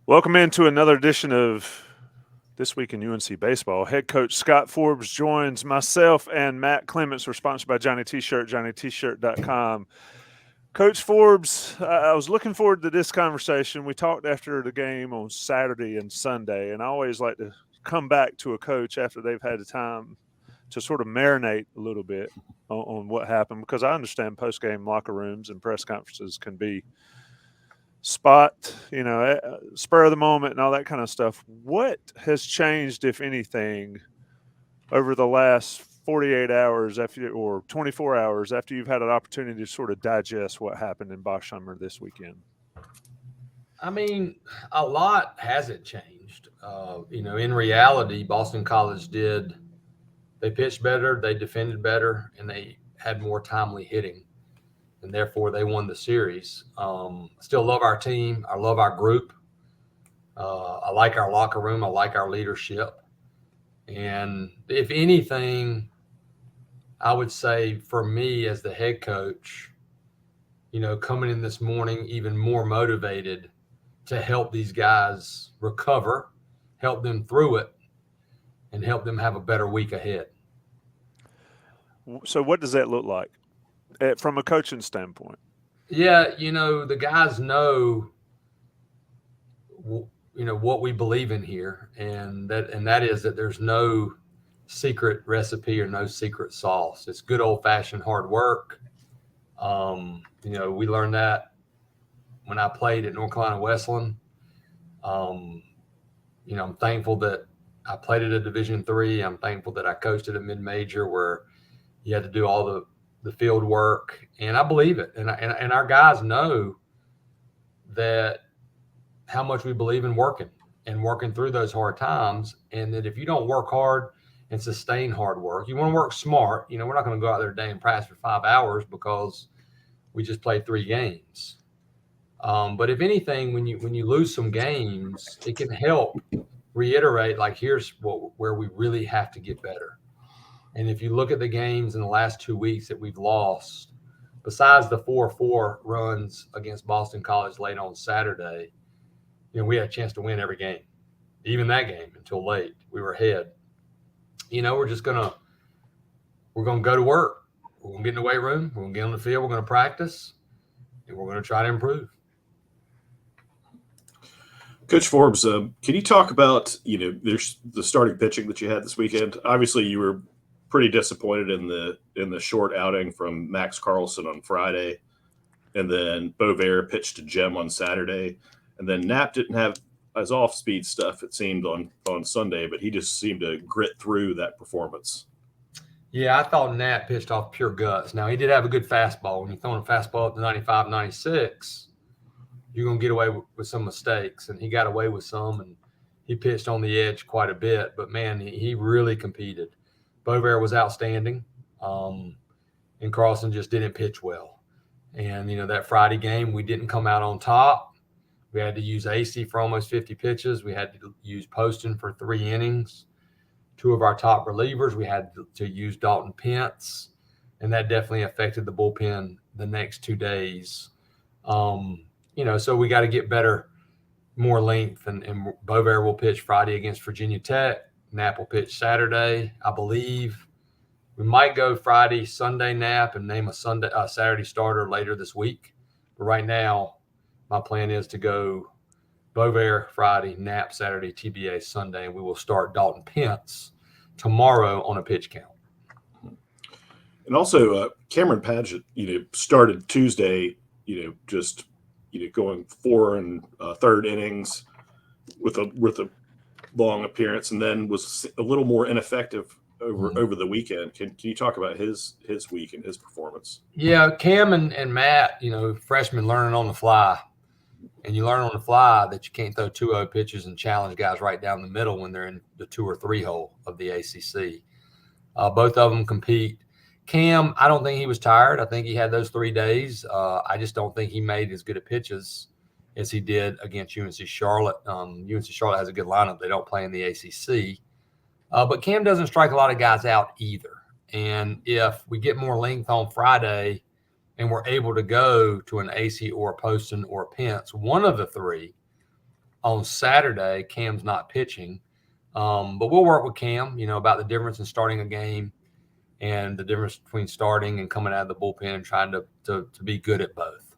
Welcome into another edition of This Week in UNC Baseball. Head coach Scott Forbes joins myself and Matt Clements. We're sponsored by Johnny T-Shirt, JohnnyT-Shirt.com. Coach Forbes, I was looking forward to this conversation. We talked after the game on Saturday and Sunday, and I always like to come back to a coach after they've had the time to sort of marinate a little bit on what happened, because I understand post-game locker rooms and press conferences can be spur of the moment and all that kind of stuff. What has changed, if anything, over the last 48 hours or 24 hours after you've had an opportunity to sort of digest what happened in Boshamer this weekend? I mean, a lot hasn't changed. In reality, Boston College they pitched better, they defended better, and they had more timely hitting, and therefore they won the series. Still love our team. I love our group. I like our locker room. I like our leadership. And if anything, I would say for me as the head coach, coming in this morning even more motivated to help these guys recover, help them through it, and help them have a better week ahead. So what does that look like from a coaching standpoint? Yeah, the guys know what we believe in here, and that is that there's no secret recipe or no secret sauce. It's good old-fashioned hard work. We learned that when I played at North Carolina Wesleyan. I'm thankful that I played at a Division III. I'm thankful that I coached at a mid-major where you had to do all the field work, and I believe it. And our guys know that how much we believe in working through those hard times, and that if you don't work hard and sustain hard work, you want to work smart. We're not going to go out there today and practice for 5 hours because we just played 3 games. But if anything, when you lose some games, it can help reiterate, like, here's where we really have to get better. And if you look at the games in the last 2 weeks that we've lost, besides the 4-4 runs against Boston College late on Saturday, we had a chance to win every game, even that game until late. We were ahead. We're going to go to work. We're going to get in the weight room. We're going to get on the field. We're going to practice, and we're going to try to improve. Coach Forbes, can you talk about, there's the starting pitching that you had this weekend? Obviously, you were pretty disappointed in the short outing from Max Carlson on Friday, and then Bovair pitched to Jem on Saturday, and then Knapp didn't have as off-speed stuff, it seemed, on Sunday, but he just seemed to grit through that performance. Yeah, I thought Knapp pitched off pure guts. Now, he did have a good fastball. When you're throwing a fastball up to 95, 96, you're going to get away with some mistakes, and he got away with some, and he pitched on the edge quite a bit. But, man, he really competed. Bovair was outstanding, and Carlson just didn't pitch well. And, that Friday game, we didn't come out on top. We had to use AC for almost 50 pitches. We had to use Poston for 3 innings. 2 of our top relievers, we had to use Dalton Pence, and that definitely affected the bullpen the next 2 days. So we got to get better, more length, and Bovair will pitch Friday against Virginia Tech. Knapp will pitch Saturday, I believe. We might go Friday, Sunday Knapp, and name a Saturday starter later this week. But right now, my plan is to go Bovair Friday, Knapp Saturday, TBA Sunday, and we will start Dalton Pence tomorrow on a pitch count. And also, Cameron Pageant, started Tuesday, going 4 1/3 innings with a long appearance, and then was a little more ineffective over the weekend. Can you talk about his week and his performance? Yeah, Cam and Matt, freshmen learning on the fly. And you learn on the fly that you can't throw 2-0 pitches and challenge guys right down the middle when they're in the 2 or 3 hole of the ACC. Both of them compete. Cam, I don't think he was tired. I think he had those 3 days. I just don't think he made as good a pitches as he did against UNC Charlotte. UNC Charlotte has a good lineup. They don't play in the ACC. But Cam doesn't strike a lot of guys out either. And if we get more length on Friday and we're able to go to an AC or a Poston or a Pence, one of the 3, on Saturday, Cam's not pitching. But we'll work with Cam, about the difference in starting a game and the difference between starting and coming out of the bullpen and trying to be good at both.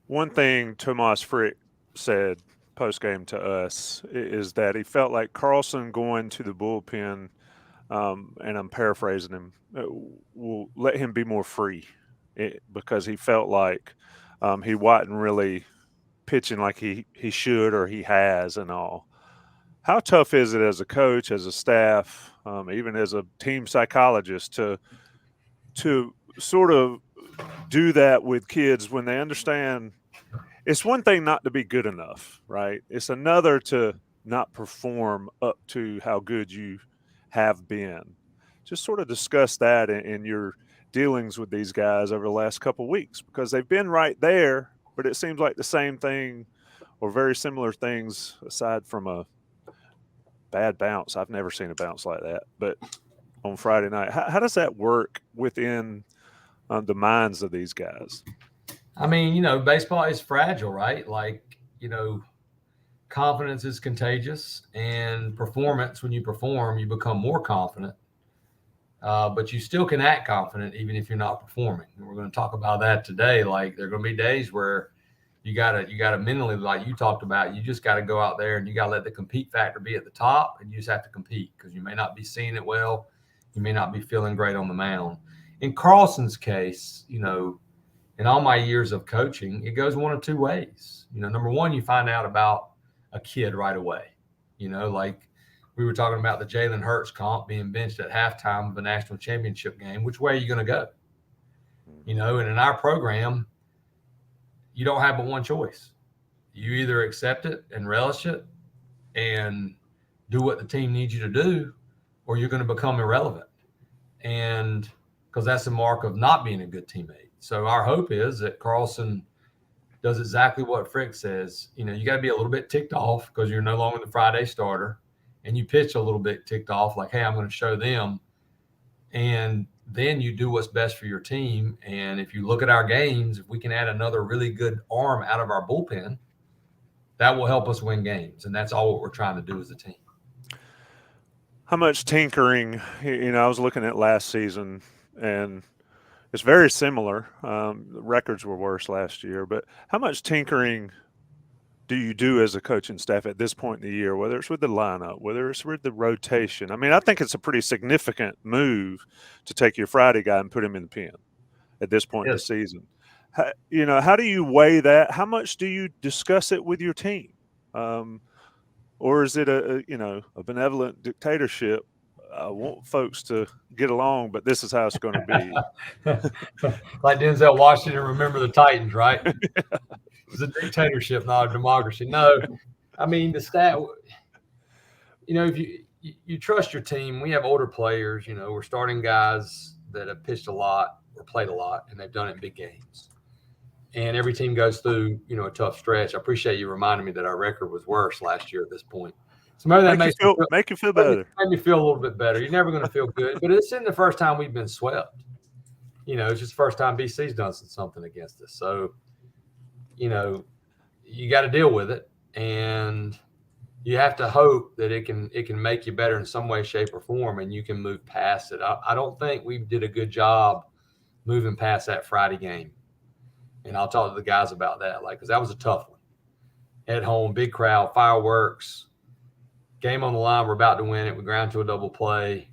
One thing Tomas Frick said post-game to us is that he felt like Carlson going to the bullpen, and I'm paraphrasing him, will let him be more free because he felt like he wasn't really pitching like he should or he has and all. How tough is it as a coach, as a staff, even as a team psychologist to sort of do that with kids when they understand it's one thing not to be good enough, right? It's another to not perform up to how good you have been. Just sort of discuss that in your dealings with these guys over the last couple of weeks, because they've been right there, but it seems like the same thing or very similar things aside from a bad bounce. I've never seen a bounce like that, but on Friday night, how does that work within the minds of these guys? I mean, baseball is fragile, right? Like, confidence is contagious, and performance, when you perform, you become more confident. But you still can act confident even if you're not performing. And we're going to talk about that today. Like, there are going to be days where you gotta mentally, like you talked about, you just got to go out there and you got to let the compete factor be at the top, and you just have to compete because you may not be seeing it well. You may not be feeling great on the mound. In Carlson's case, in all my years of coaching, it goes one of two ways. Number one, you find out about a kid right away. Like we were talking about the Jalen Hurts comp being benched at halftime of a national championship game. Which way are you going to go? And in our program, you don't have but one choice. You either accept it and relish it and do what the team needs you to do, or you're going to become irrelevant. And because that's the mark of not being a good teammate. So our hope is that Carlson does exactly what Frick says. You got to be a little bit ticked off because you're no longer the Friday starter, and you pitch a little bit ticked off, like, hey, I'm going to show them. And then you do what's best for your team. And if you look at our games, if we can add another really good arm out of our bullpen, that will help us win games. And that's all what we're trying to do as a team. How much tinkering, I was looking at last season, and it's very similar. The records were worse last year, but how much tinkering do you do as a coaching staff at this point in the year, whether it's with the lineup, whether it's with the rotation? I mean, I think it's a pretty significant move to take your Friday guy and put him in the pen at this point in the season. How do you weigh that? How much do you discuss it with your team? Or is it a benevolent dictatorship? I want folks to get along, but this is how it's going to be. Like Denzel Washington, remember the Titans, right? It's a dictatorship, not a democracy. No, I mean, the stat, if you trust your team, we have older players, we're starting guys that have pitched a lot or played a lot, and they've done it in big games. And every team goes through, a tough stretch. I appreciate you reminding me that our record was worse last year at this point. So maybe that make you feel better. Make me feel a little bit better. You're never going to feel good, but it's in the first time we've been swept. It's just the first time BC's done something against us. So, you got to deal with it, and you have to hope that it can make you better in some way, shape, or form, and you can move past it. I don't think we did a good job moving past that Friday game. And I'll talk to the guys about that, because that was a tough one. At home, big crowd, fireworks, game on the line. We're about to win it. We ground to a double play.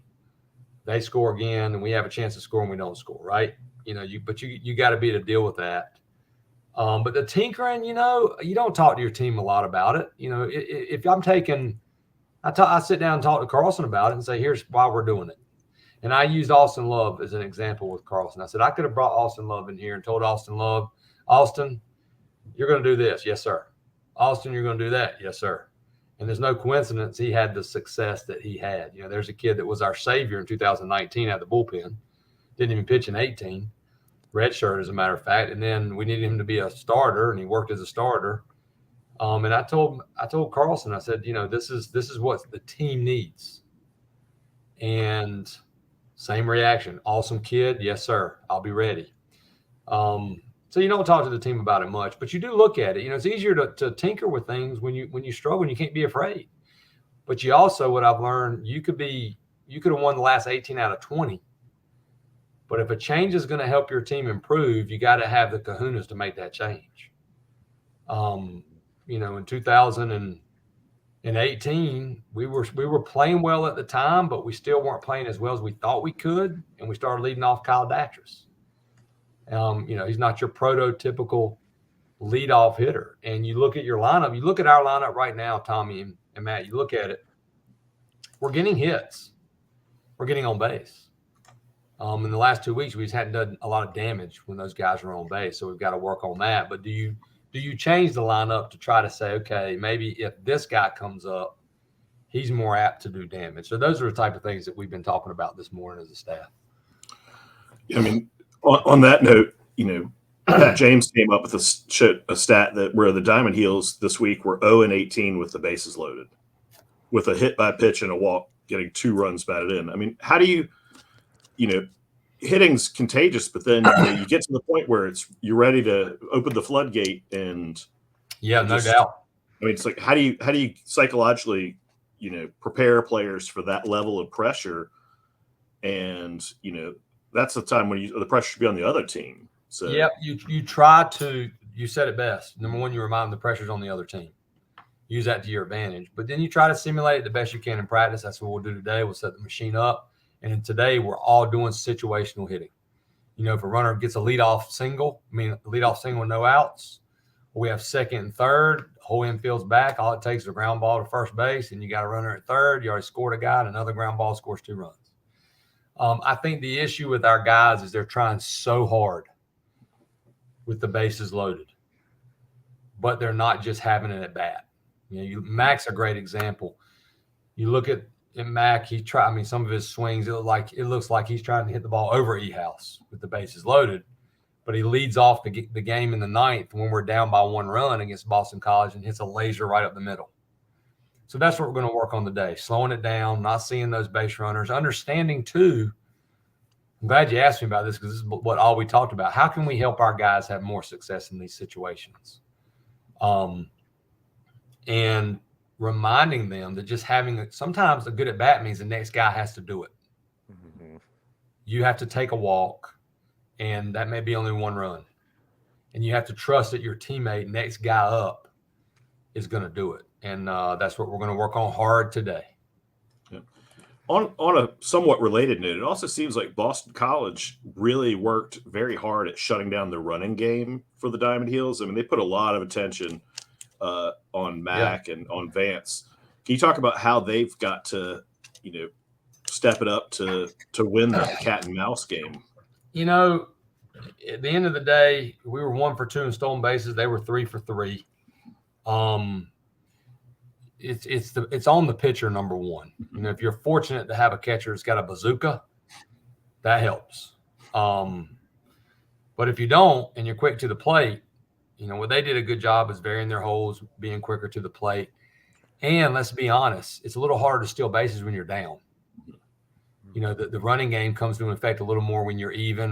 They score again, and we have a chance to score, and we don't score, right? But you got to be to deal with that. But the tinkering, you don't talk to your team a lot about it. If I'm taking, I sit down and talk to Carlson about it and say, here's why we're doing it. And I used Austin Love as an example with Carlson. I said, I could have brought Austin Love in here and told Austin Love, Austin, you're going to do this. Yes, sir. Austin, you're going to do that. Yes, sir. And there's no coincidence he had the success that he had. There's a kid that was our savior in 2019 out of the bullpen. Didn't even pitch in 18. Redshirt, as a matter of fact. And then we needed him to be a starter, and he worked as a starter. And I told Carlson, I said, this is what the team needs. And same reaction. Awesome kid. Yes, sir. I'll be ready. So you don't talk to the team about it much, but you do look at it. It's easier to tinker with things when you struggle and you can't be afraid. But you also, what I've learned, you could have won the last 18 out of 20. But if a change is going to help your team improve, you got to have the kahunas to make that change. In 2018, we were playing well at the time, but we still weren't playing as well as we thought we could, and we started leading off Kyle Datras. He's not your prototypical leadoff hitter. And you look at your lineup, you look at our lineup right now, Tommy and Matt, you look at it, we're getting hits. We're getting on base. In the last 2 weeks, we just hadn't done a lot of damage when those guys are on base. So we've got to work on that. But do you change the lineup to try to say, okay, maybe if this guy comes up, he's more apt to do damage? So those are the type of things that we've been talking about this morning as a staff. I mean, on that note, Pat James came up with a stat that where the Diamond Heels this week were 0-18 with the bases loaded, with a hit by pitch and a walk, getting 2 runs batted in. I mean, how do you hitting's contagious, but then you get to the point where you're ready to open the floodgate and no doubt. I mean, it's like how do you psychologically prepare players for that level of pressure, and that's the time when the pressure should be on the other team. So you try to, you said it best. Number one, you remind them the pressure's on the other team. Use that to your advantage, but then you try to simulate it the best you can in practice. That's what we'll do today. We'll set the machine up. And today we're all doing situational hitting. If a runner gets a leadoff single, no outs, we have second and third, whole infield's back. All it takes is a ground ball to first base, and you got a runner at third. You already scored a guy, and another ground ball scores 2 runs. I think the issue with our guys is they're trying so hard with the bases loaded, but they're not just having it at bat. Mac's a great example. You look at Mac, some of his swings, it looks like he's trying to hit the ball over E-House with the bases loaded, but he leads off the game in the 9th when we're down by 1 run against Boston College and hits a laser right up the middle. So that's what we're going to work on today, slowing it down, not seeing those base runners, understanding too. I'm glad you asked me about this because this is what all we talked about. How can we help our guys have more success in these situations? And reminding them that just sometimes a good at bat means the next guy has to do it. Mm-hmm. You have to take a walk, and that may be only 1 run. And you have to trust that your teammate, next guy up, is going to do it. And that's what we're going to work on hard today. Yeah. On a somewhat related note, it also seems like Boston College really worked very hard at shutting down the running game for the Diamond Heels. I mean, they put a lot of attention on Mac and on Vance. Can you talk about how they've got to, step it up to win that cat and mouse game? At the end of the day, we were 1 for 2 in stolen bases. They were 3 for 3. It's on the pitcher, number one. If you're fortunate to have a catcher that's got a bazooka, that helps. But if you don't and you're quick to the plate, what they did a good job is varying their holes, being quicker to the plate. And let's be honest, it's a little harder to steal bases when you're down. The running game comes to effect a little more when you're even.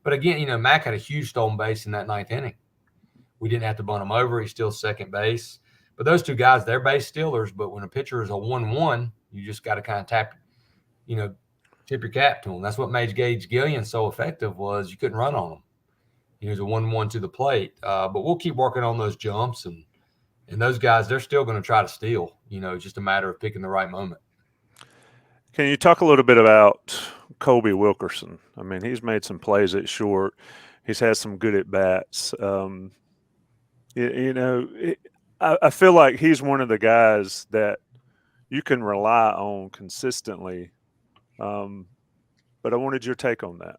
But again, Mac had a huge stolen base in that 9th inning. We didn't have to bunt him over. He steals second base. But those 2 guys, they're base stealers. But when a pitcher is a 1-1, you just got to kind of tip your cap to him. That's what made Gage Gillian so effective was you couldn't run on him. He was a 1-1 to the plate. But we'll keep working on those jumps. And those guys, they're still going to try to steal. It's just a matter of picking the right moment. Can you talk a little bit about Colby Wilkerson? I mean, he's made some plays at short. He's had some good at-bats. I feel like he's one of the guys that you can rely on consistently. But I wanted your take on that.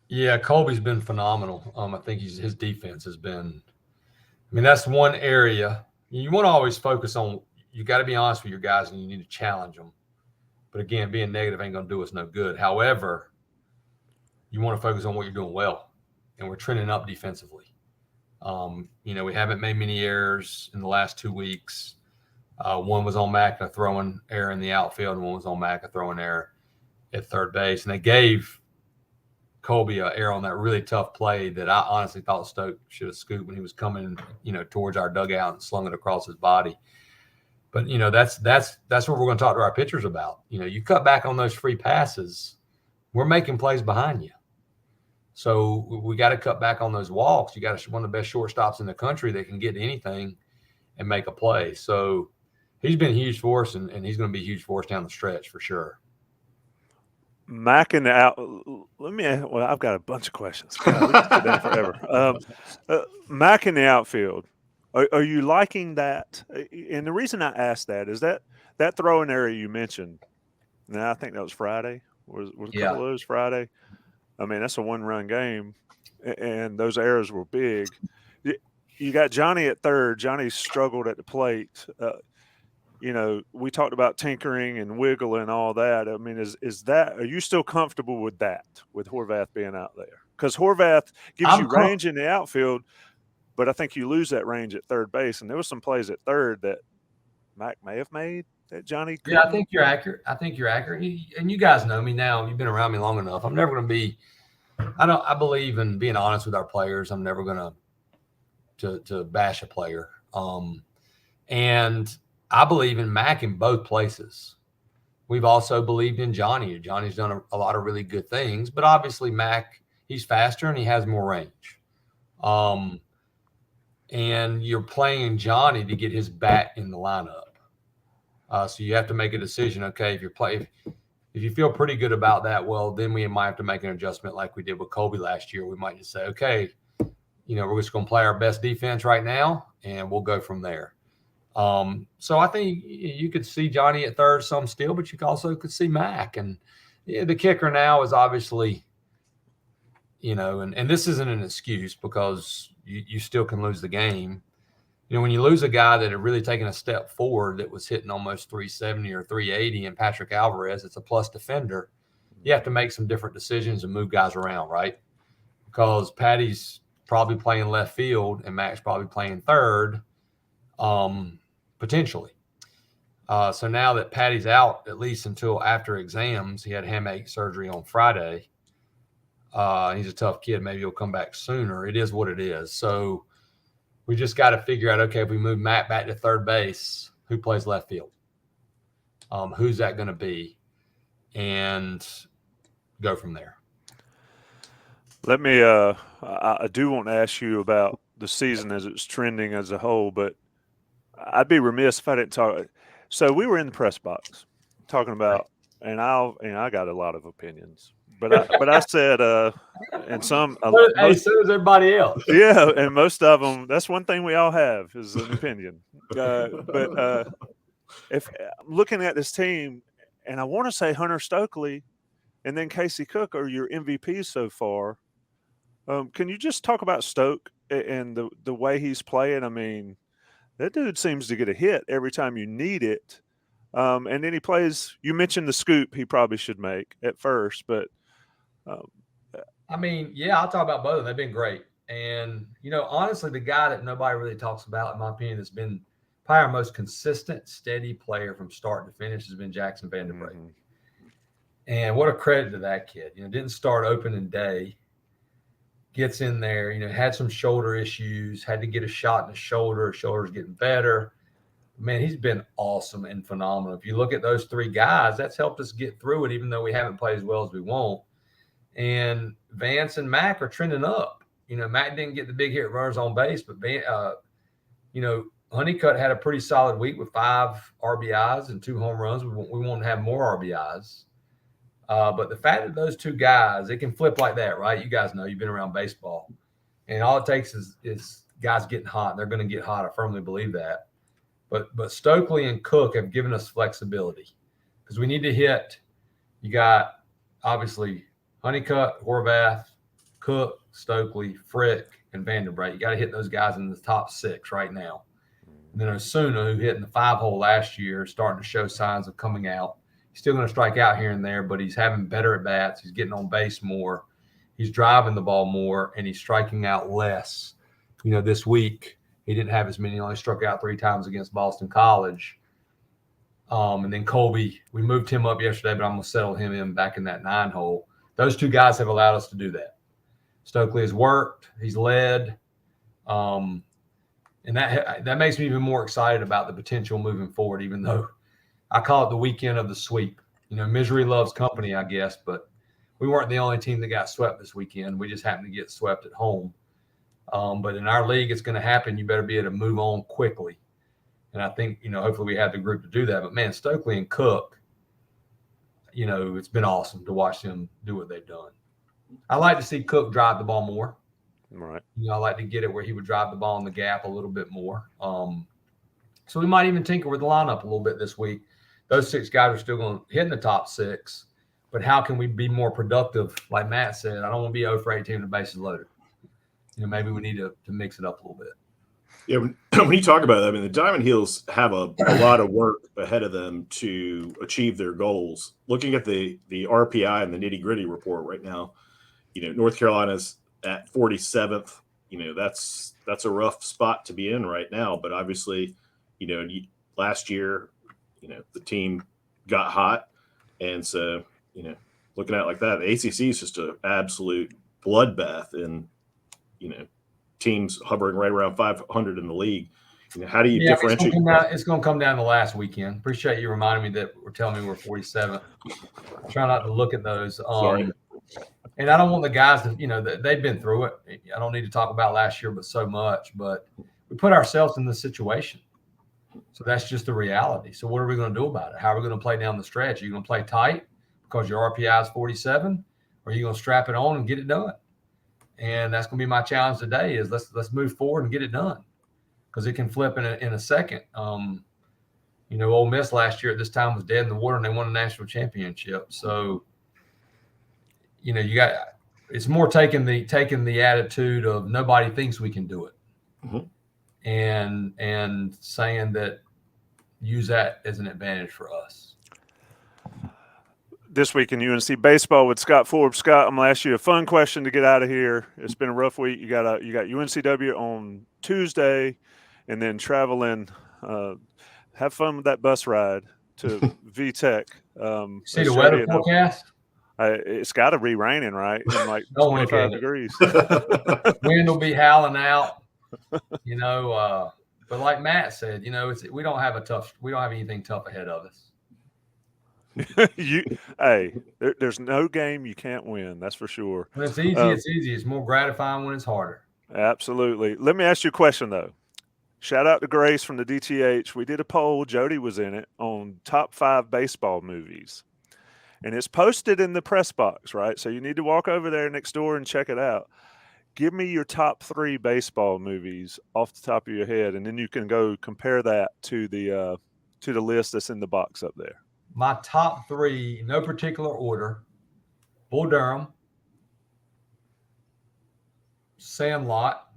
Yeah, Colby's been phenomenal. I think his defense has been – that's one area. You want to always focus on – you got to be honest with your guys and you need to challenge them. But, again, being negative ain't going to do us no good. However, you want to focus on what you're doing well, and we're trending up defensively. We haven't made many errors in the last 2 weeks. One was on Mac, a throwing error in the outfield, and one was on Mac, a throwing error at third base. And they gave Colby an error on that really tough play that I honestly thought Stoke should have scooped when he was coming, towards our dugout and slung it across his body. But, that's what we're going to talk to our pitchers about. You cut back on those free passes, we're making plays behind you. So we got to cut back on those walks. You got one of the best shortstops in the country that can get anything and make a play. So he's been huge for us, and he's going to be huge for us down the stretch for sure. Mac in the out. I've got a bunch of questions. God, we can sit down forever. Mac in the outfield. Are you liking that? And the reason I asked that is that throwing area you mentioned. Now I think that was Friday. Was a couple of those Friday? I mean, that's a one-run game, and those errors were big. You got Johnny at third. Johnny struggled at the plate. We talked about tinkering and wiggle and all that. I mean, are you still comfortable with that, with Horvath being out there? Because Horvath gives you range in the outfield, but I think you lose that range at third base. And there was some plays at third that Mac may have made that Johnny couldn't. Yeah, I think you're accurate. And you guys know me now. You've been around me long enough. I'm never going to be – I believe in being honest with our players. I'm never going to bash a player. And – I believe in Mac in both places. We've also believed in Johnny. Johnny's done a lot of really good things, but obviously Mac, he's faster and he has more range. And you're playing Johnny to get his bat in the lineup. So you have to make a decision. Okay, if you feel pretty good about that, well, then we might have to make an adjustment like we did with Colby last year. We might just say, okay, we're just going to play our best defense right now, and we'll go from there. So I think you could see Johnny at third some still, but you also could see Mac. And the kicker now is obviously, and this isn't an excuse because you still can lose the game. When you lose a guy that had really taken a step forward that was hitting almost 370 or 380 and Patrick Alvarez, it's a plus defender, you have to make some different decisions and move guys around, right? Because Patty's probably playing left field and Mac's probably playing third. Potentially. So now that Patty's out, at least until after exams, he had hamate surgery on Friday. He's a tough kid. Maybe he'll come back sooner. It is what it is. So we just got to figure out, okay, if we move Matt back to third base, who plays left field? Who's that going to be? And go from there. Let me I do want to ask you about the season as it's trending as a whole, but I'd be remiss if I didn't talk. So we were in the press box talking about, and I got a lot of opinions, but I said, and some. So does everybody else. Yeah, and most of them. That's one thing we all have is an opinion. But if I'm looking at this team, and I want to say Hunter Stokely, and then Casey Cook are your MVPs so far. Can you just talk about Stoke and the way he's playing? I mean, that dude seems to get a hit every time you need it. And then he plays – you mentioned the scoop he probably should make at first, but I mean, yeah, I'll talk about both of them. They've been great. And, honestly, the guy that nobody really talks about, in my opinion, has been probably our most consistent, steady player from start to finish has been Jackson Vanderbrake. Mm-hmm. And what a credit to that kid. Didn't start opening day. Gets in there, had some shoulder issues, had to get a shot in the shoulder. Shoulder's getting better. Man, he's been awesome and phenomenal. If you look at those three guys, that's helped us get through it, even though we haven't played as well as we want. And Vance and Mac are trending up. Mac didn't get the big hit runners on base, but Honeycutt had a pretty solid week with 5 RBIs and 2 home runs. We want to have more RBIs. But the fact that those two guys, it can flip like that, right? You guys know, you've been around baseball. And all it takes is guys getting hot. They're going to get hot. I firmly believe that. But Stokely and Cook have given us flexibility because we need to hit. You got, obviously, Honeycutt, Horvath, Cook, Stokely, Frick, and Vanderbrake. You got to hit those guys in the top 6 right now. And then Osuna, who hit in the 5-hole last year, starting to show signs of coming out. He's still going to strike out here and there, but he's having better at-bats. He's getting on base more. He's driving the ball more, and he's striking out less. This week he didn't have as many. He only struck out 3 times against Boston College. And then Colby, we moved him up yesterday, but I'm going to settle him in back in that 9-hole. Those two guys have allowed us to do that. Stokely has worked. He's led. And that makes me even more excited about the potential moving forward, even though I call it the weekend of the sweep. Misery loves company, I guess, but we weren't the only team that got swept this weekend. We just happened to get swept at home. But in our league, it's going to happen. You better be able to move on quickly. And I think, hopefully we have the group to do that. But, man, Stokely and Cook, it's been awesome to watch them do what they've done. I like to see Cook drive the ball more. Right. I like to get it where he would drive the ball in the gap a little bit more. So we might even tinker with the lineup a little bit this week. Those 6 guys are still going to hit in the top 6. But how can we be more productive? Like Matt said, I don't want to be 0 for 18 with the bases loaded. Maybe we need to mix it up a little bit. Yeah, when you talk about that, I mean, the Diamond Heels have a lot of work ahead of them to achieve their goals. Looking at the RPI and the nitty-gritty report right now, North Carolina's at 47th. That's a rough spot to be in right now. But obviously, last year, the team got hot. And so, looking at it like that, the ACC is just an absolute bloodbath in, teams hovering right around 500 in the league. How do you differentiate? It's going to come down to last weekend. Appreciate you reminding me that telling me we're 47th. Try not to look at those. Sorry. And I don't want the guys to, they've been through it. I don't need to talk about last year, but so much. But we put ourselves in this situation. So that's just the reality. So what are we going to do about it? How are we going to play down the stretch? Are you going to play tight because your RPI is 47? Or are you going to strap it on and get it done? And that's going to be my challenge today is let's move forward and get it done because it can flip in a second. Ole Miss last year at this time was dead in the water and they won a national championship. So, it's more taking the attitude of nobody thinks we can do it, and saying that use that as an advantage for us. This week in UNC baseball with Scott Forbes. Scott, I'm going to ask you a fun question to get out of here. It's been a rough week. You got UNCW on Tuesday, and then have fun with that bus ride to VTech. See the weather forecast? It's got to be raining, right? In like 25 degrees. Wind will be howling out. But like Matt said, we don't have anything tough ahead of us. There's no game you can't win. That's for sure. When it's easy, it's easy. It's more gratifying when it's harder. Absolutely. Let me ask you a question, though. Shout out to Grace from the DTH. We did a poll. Jody was in it on top 5 baseball movies. And it's posted in the press box, right? So you need to walk over there next door and check it out. Give me your top 3 baseball movies off the top of your head, and then you can go compare that to the list that's in the box up there. My top 3, no particular order: Bull Durham, Sandlot.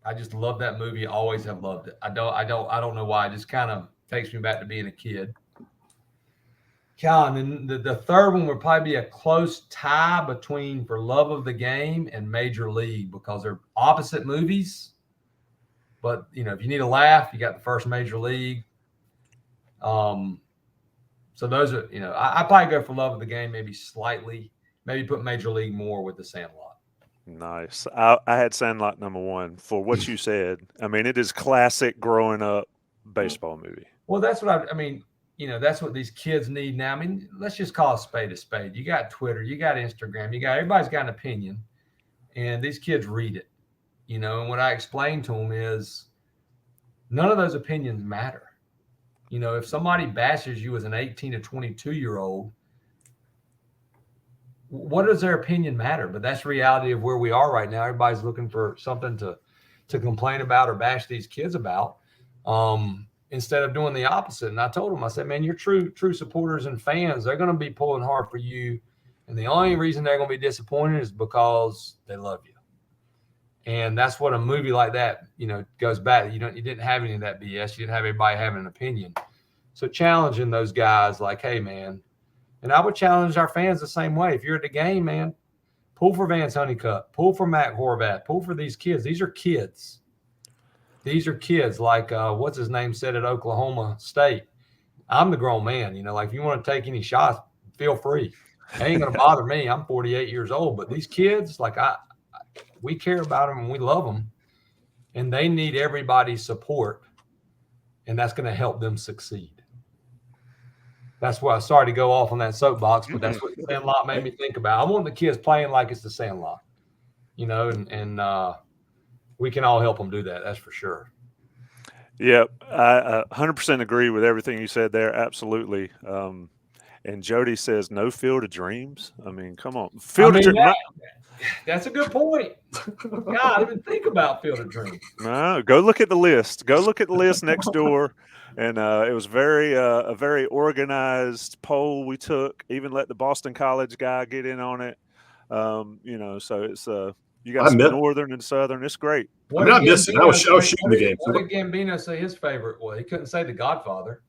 I just love that movie. Always have loved it. I don't know why. It just kind of takes me back to being a kid. And then the third one would probably be a close tie between For Love of the Game and Major League because they're opposite movies. But if you need a laugh, you got the first Major League. So those are, I probably go For Love of the Game, maybe put Major League more with the Sandlot. Nice. I had Sandlot number 1 for what you said. I mean, it is classic growing up baseball movie. Well, that's what that's what these kids need now. I mean, let's just call a spade a spade. You got Twitter, you got Instagram, everybody's got an opinion, and these kids read it, and what I explain to them is none of those opinions matter. If somebody bashes you as an 18 to 22-year-old, what does their opinion matter? But that's the reality of where we are right now. Everybody's looking for something to complain about or bash these kids about, instead of doing the opposite. And I told them, I said, man, your true supporters and fans, they're going to be pulling hard for you. And the only reason they're going to be disappointed is because they love you. And that's what a movie like that, goes back. You didn't have any of that BS. You didn't have everybody having an opinion. So challenging those guys like, hey, man. And I would challenge our fans the same way. If you're at the game, man, pull for Vance Honeycutt, pull for Matt Horvath, pull for these kids. These are kids. These are kids like what's his name said at Oklahoma State. I'm the grown man. If you want to take any shots, feel free. It ain't gonna bother me. I'm 48 years old, but these kids, like we care about them and we love them, and they need everybody's support, and that's going to help them succeed. That's why I sorry to go off on that soapbox, but that's what the Sandlot made me think about. I want the kids playing like it's the Sandlot, and we can all help them do that. That's for sure. Yep, I 100% agree with everything you said there. Absolutely. And Jody says, no Field of Dreams. I mean, come on. That's a good point. God, I didn't even think about Field of Dreams. No, go look at the list. Go look at the list next door. And it was a very organized poll we took. Even let the Boston College guy get in on it. So it's you got some Northern and Southern. It's great. I missed it. I was shooting the game. What did Gambino say his favorite was? He couldn't say The Godfather.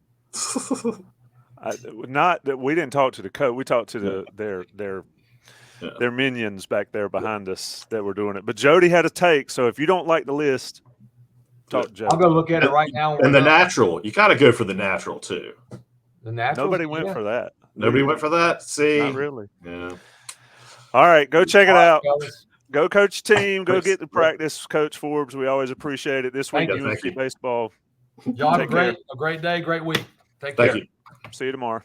Not that we didn't talk to the coach. We talked to their minions back there behind us that were doing it. But Jody had a take. So if you don't like the list, talk to Jody. I'll go look at it right now. And the natural, you got to go for the natural too. The natural. Nobody went for that. Nobody went for that. See, not really. Yeah. All right, go check it out. Fellas. Go coach team. Go get the practice, Coach Forbes. We always appreciate it. This week, UNC baseball. Y'all have a great day, great week. Take care. Thank you. See you tomorrow.